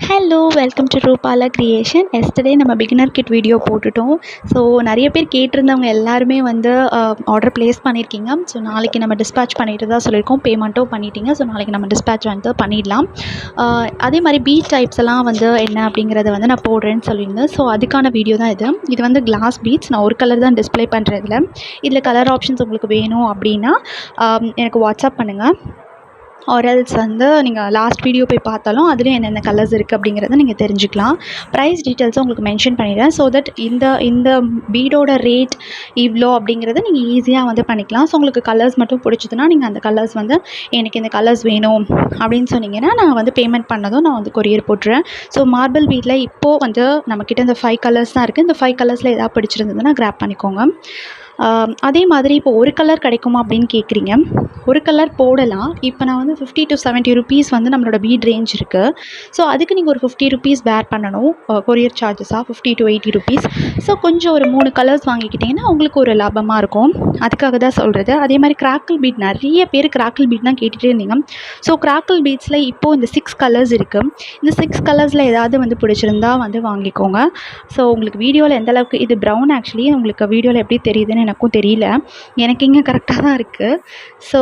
Hello welcome to Rupala creation. Yesterday நம்ம beginner kit video போட்டுட்டோம். So நிறைய பேர் கேட்டிருந்தவங்க எல்லாருமே வந்து ஆர்டர் ப்ளேஸ் பண்ணியிருக்கீங்க. ஸோ நாளைக்கு நம்ம டிஸ்பேட்ச் பண்ணிட்டு தான் சொல்லியிருக்கோம். பேமெண்ட்டும் பண்ணிட்டீங்க. ஸோ நாளைக்கு நம்ம டிஸ்பேட்ச் வந்து பண்ணிடலாம். அதே மாதிரி பீட் டைப்ஸ் எல்லாம் வந்து என்ன அப்படிங்கிறத வந்து நான் போடுறேன்னு சொல்லியிருந்தேன். ஸோ அதுக்கான வீடியோ தான் இது. இது வந்து கிளாஸ் பீட்ஸ். நான் ஒரு கலர் தான் டிஸ்பிளே பண்ணுறதுல. இதில் கலர் ஆப்ஷன்ஸ் உங்களுக்கு வேணும் அப்படின்னா எனக்கு வாட்ஸ்அப் பண்ணுங்கள். ஆர்எல்ஸ் வந்து நீங்கள் லாஸ்ட் வீடியோ போய் பார்த்தாலும் அதுலேயும் என்னென்ன கலர்ஸ் இருக்குது அப்படிங்கிறத நீங்கள் தெரிஞ்சுக்கலாம். ப்ரைஸ் டீட்டெயில்ஸும் உங்களுக்கு மென்ஷன் பண்ணிடுறேன். ஸோ தட் இந்த பீடோட ரேட் இவ்வளோ அப்படிங்கிறத நீங்கள் ஈஸியாக வந்து பண்ணிக்கலாம். ஸோ உங்களுக்கு கலர்ஸ் மட்டும் பிடிச்சதுன்னா நீங்கள் அந்த கலர்ஸ் வந்து எனக்கு இந்த கலர்ஸ் வேணும் அப்படின்னு சொன்னீங்கன்னா நான் வந்து பேமெண்ட் பண்ணதும் நான் வந்து கொரியர் போட்டுருவேன். ஸோ மார்பிள் பீட்டில் இப்போது வந்து நம்மக்கிட்ட இந்த 5 கலர்ஸ் தான் இருக்குது. இந்த 5 கலர்ஸில் எதாவது பிடிச்சிருந்ததுன்னா கிராப் பண்ணிக்கோங்க. அதே மாதிரி இப்போ ஒரு கலர் கிடைக்குமா அப்படின்னு கேட்குறீங்க. ஒரு கலர் போடலாம். இப்போ நான் வந்து 50 to 70 ருபீஸ் வந்து நம்மளோட பீட் ரேஞ்ச் இருக்குது. ஸோ அதுக்கு நீங்கள் ஒரு 50 ருபீஸ் பேர் பண்ணணும் கொரியர் சார்ஜஸாக 50 to 80 ருபீஸ். ஸோ கொஞ்சம் ஒரு 3 கலர்ஸ் வாங்கிக்கிட்டிங்கன்னா உங்களுக்கு ஒரு லாபமாக இருக்கும். அதுக்காக தான் சொல்கிறது. அதே மாதிரி கிராக்கிள் பீட் நிறைய பேர் கிராக்கிள் பீட் தான் கேட்டுகிட்டே இருந்தீங்க. ஸோ கிராக்கிள் பீட்ஸில் இப்போது இந்த 6 கலர்ஸ் இருக்குது. இந்த 6 கலர்ஸில் ஏதாவது வந்து பிடிச்சிருந்தா வந்து வாங்கிக்கோங்க. ஸோ உங்களுக்கு வீடியோவில் எந்தளவுக்கு இது ப்ரௌன் ஆக்சுவலி உங்களுக்கு வீடியோவில் எப்படி தெரியுதுன்னு எனக்கும் தெரியல. எனக்கு இங்கே கரெக்டாக தான் இருக்குது. ஸோ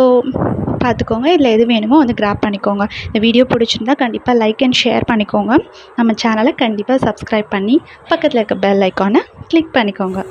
பார்த்துக்கோங்க. இதில் எது வேணுமோ வந்து கிராப் பண்ணிக்கோங்க. இந்த வீடியோ பிடிச்சிருந்தா கண்டிப்பாக லைக் அண்ட் ஷேர் பண்ணிக்கோங்க. நம்ம சேனலை கண்டிப்பாக சப்ஸ்கிரைப் பண்ணி பக்கத்தில் இருக்க பெல் ஐக்கானை கிளிக் பண்ணிக்கோங்க.